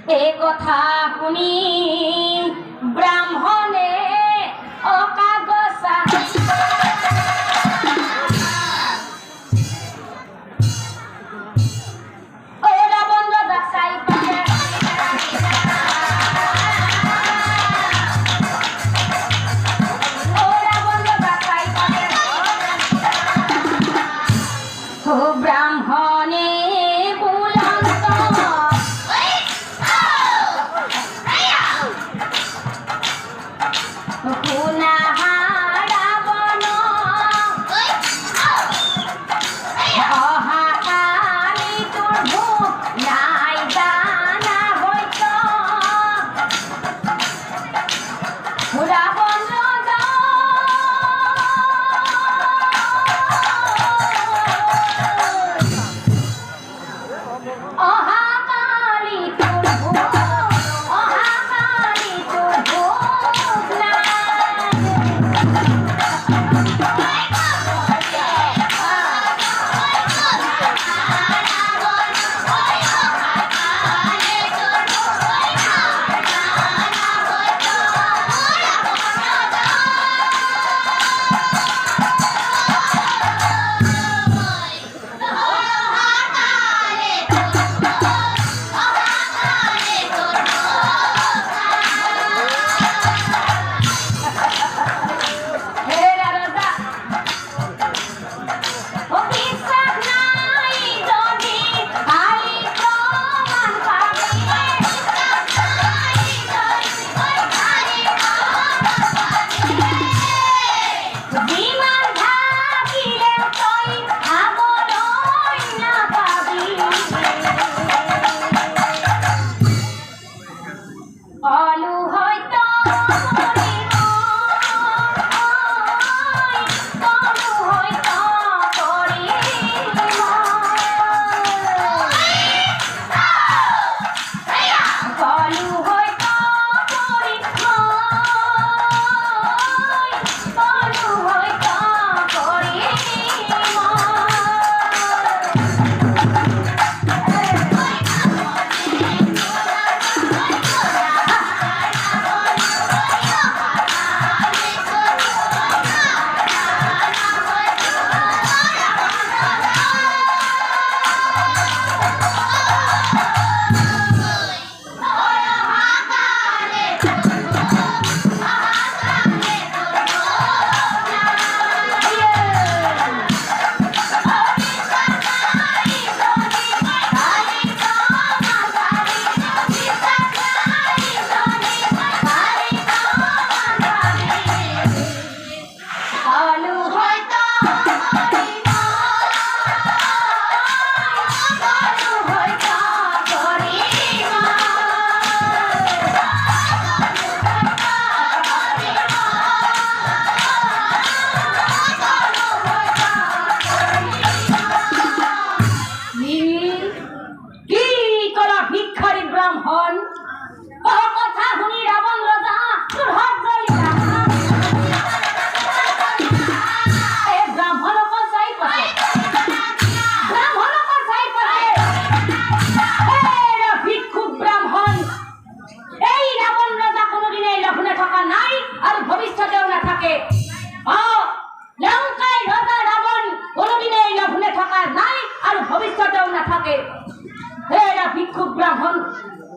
এ কথা শুনি ব্ৰাহ্মণে অকাগসা ব্ৰাহ্মণে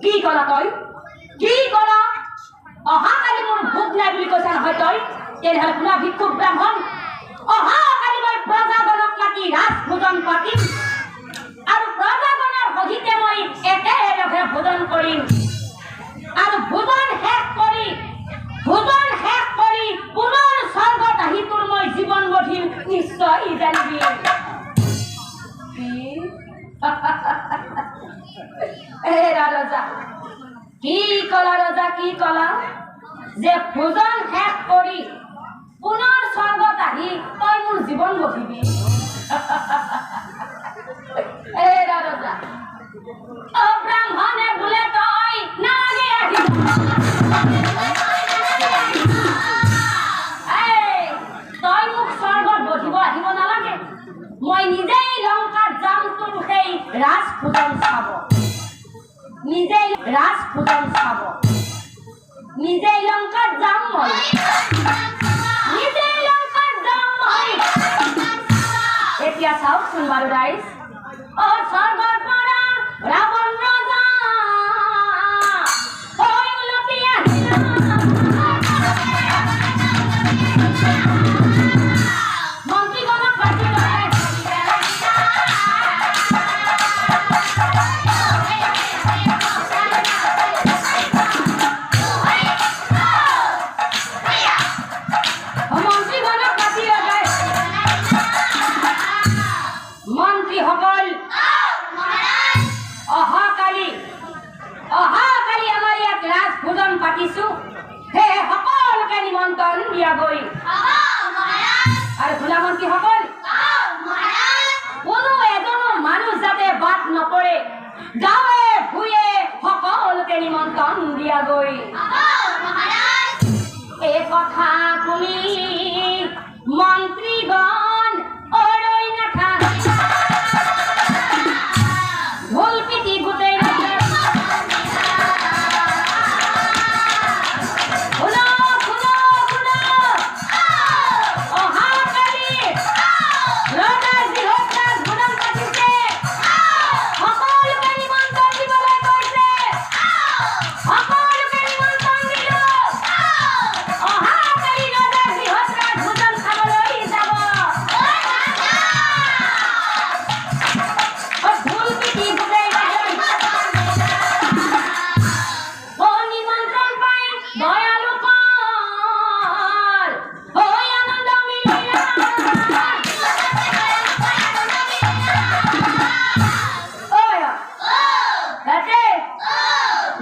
কি কলা তই কি কলা অহাকালি মোৰ ভোক নাই বুলি কৈছা নহয় তই তেনেহ'লে শুনা ভিক্ষুক ব্ৰাহ্মণ অহাকালি মই প্ৰজাজনক মাতি ৰাজ ভোজন পাতিম আৰু প্ৰজাজনৰ সহিতে মই একেলগে ভোজন কৰিম আৰু ভোজন শেষ কৰি পুনৰ স্বৰ্গত আহি তোৰ মই জীৱন গঢ়িম নিশ্চয় জানিবি ৰাজা কি কলা ৰাজা কি কলা যে ভোজন শেষ কৰি পুনৰ স্বৰ্গত আহি তই মোৰ জীৱন গঢ়িবি ৰাজা ব্ৰাহ্মণে বোলে তই নালাগে আহিব তই মোক স্বৰ্গত গঢ়িব আহিব নালাগে মই নিজেই লংকাত যাম তোৰ সেই ৰাজ ভোজন চাব নিজেই ৰাজ ভোজন চাব, নিজেই লংকাত যাম মই, নিজেই লংকাত যাম মই। এতিয়া চাওকচোন বাৰু ৰাইজ, স্বৰ্গৰ পৰা ৰাৱণ ৰজা হৈ উলটি আহিল। মন্ত্ৰীগণক বাজি লয়, মন্ত্ৰীগণক বাজি লয়। মন্ত্ৰীসকল অহাকালি আমাৰ ইয়াত ৰাজ ভোজন পাতিছো, সেয়ে সকলোকে নিমন্ত্ৰণ দিয়া গৈ। আৰু ভোলামন্ত্ৰীসকল, কোনো এজনো মানুহ যাতে বাদ নপৰে, গাঁৱে ভূঞে সকলোকে নিমন্ত্ৰণ দিয়া গৈ। এই কথা শুনি মন্ত্ৰীগণ অৰৈ নাথাক, ঢোল পিটি গোটেই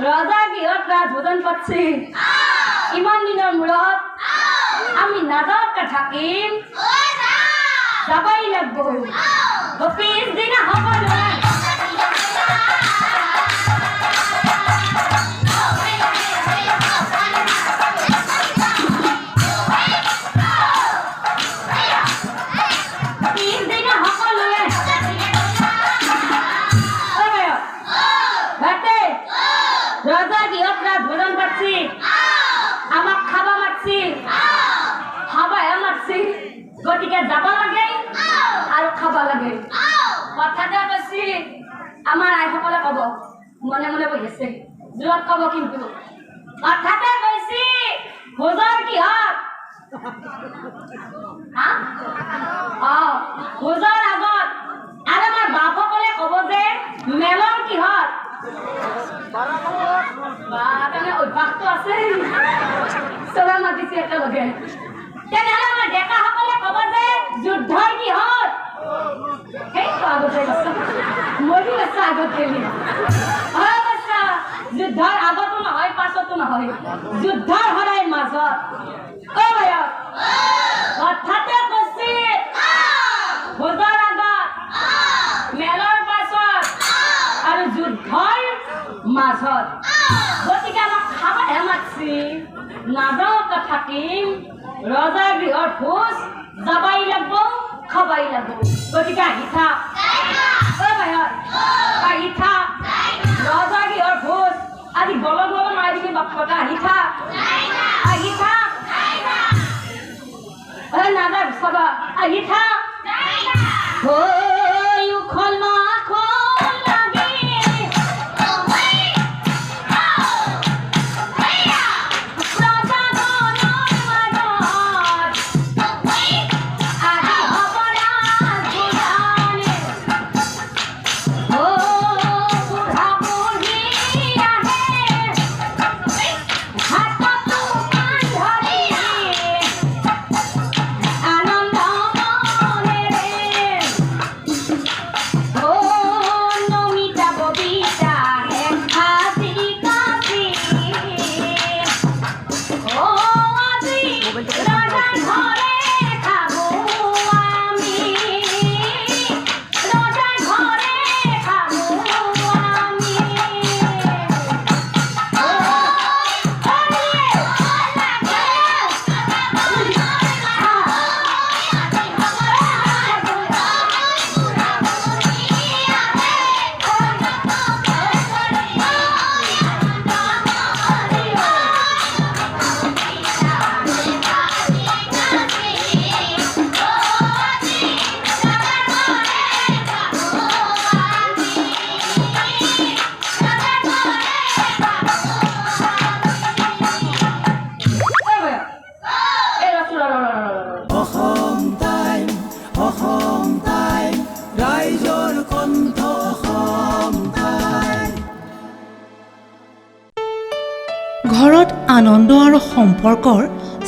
ৰজা গৃহত ৰাজ ভোজন পাতিছে। ইমান দিনৰ মূৰত আমি নাযাওঁকে থাকিম, যাবই লাগব। পিছদিনা হ'ব নহয়, পিছদিনা সকলোৱে ৰজা গৃহত ৰাজ ভোজন পাতিছে, আমাক খাব মাতিছে, খাবহে মাতিছে, গতিকে যাব লাগে আৰু খাব লাগে। কথাতে কৈছে, আমাৰ আইসকলে কব, মনে মনে বহি আছে, জোৰত কব কিন্তু। কথাতে কৈছে ভোজৰ কিহত, ভোজৰ আগত। আৰু আমাৰ বাপসকলে কব যে মেলৰ কিহত। অভ্যাসটো আছে, চবে মাতিছে একেলগে। তেনেহলে আমাৰ ডেকাসকলে কব যে যুদ্ধৰ কিহত। সেইটো আগতে মৰি আছে আগতে, যুদ্ধৰ আগতো নহয় পাছতো নহয়, যুদ্ধৰ সদায় মাজত। হঠাতে কৈছে ভোজৰ আগত, মেলৰ পাছত আৰু যুদ্ধৰ মাজত। গতিকে আমাক খাবহে মাতিছে, নাযাওঁকে থাকিম। ৰজাৰ গৃহৰ ভোজ যাবাই লাগব, খাবাই লাগব। গতিকে আহি থাক, আহি থাক। ৰজাৰ গৃহৰ ভোজ আজি গল গল মাৰি দিবি বাপকা, আহি থাক, আহি থাক। নাযাব চাবা, আহি থাক। উখল মাখল লাগে, Oh আনন্দ আৰু সম্পৰ্কৰ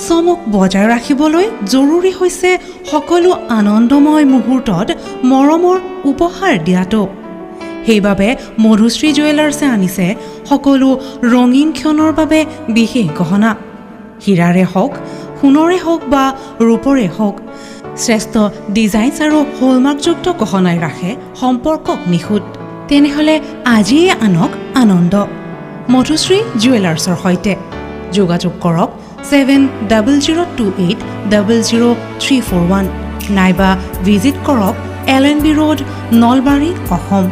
চমক বজাই ৰাখিবলৈ জৰুৰী হৈছে সকলো আনন্দময় মুহূৰ্তত মৰমৰ উপহাৰ দিয়াটো। সেইবাবে মধুশ্ৰী জুৱেলাৰ্ছে আনিছে সকলো ৰঙীন ক্ষণৰ বাবে বিশেষ গহনা। হীৰাৰে হওক, সোণৰে হওক বা ৰূপৰে হওক, শ্ৰেষ্ঠ ডিজাইনছ আৰু হলমাৰ্কযুক্ত গহনাই ৰাখে সম্পৰ্কক নিখুঁত। তেনেহ'লে আজিয়ে আনক আনন্দ মধুশ্ৰী জুৱেলাৰ্ছৰ সৈতে। যোগাযোগ কৰক 7002800341 নাইবা ভিজিট কৰক LNB ৰোড, নলবাৰী, অসম।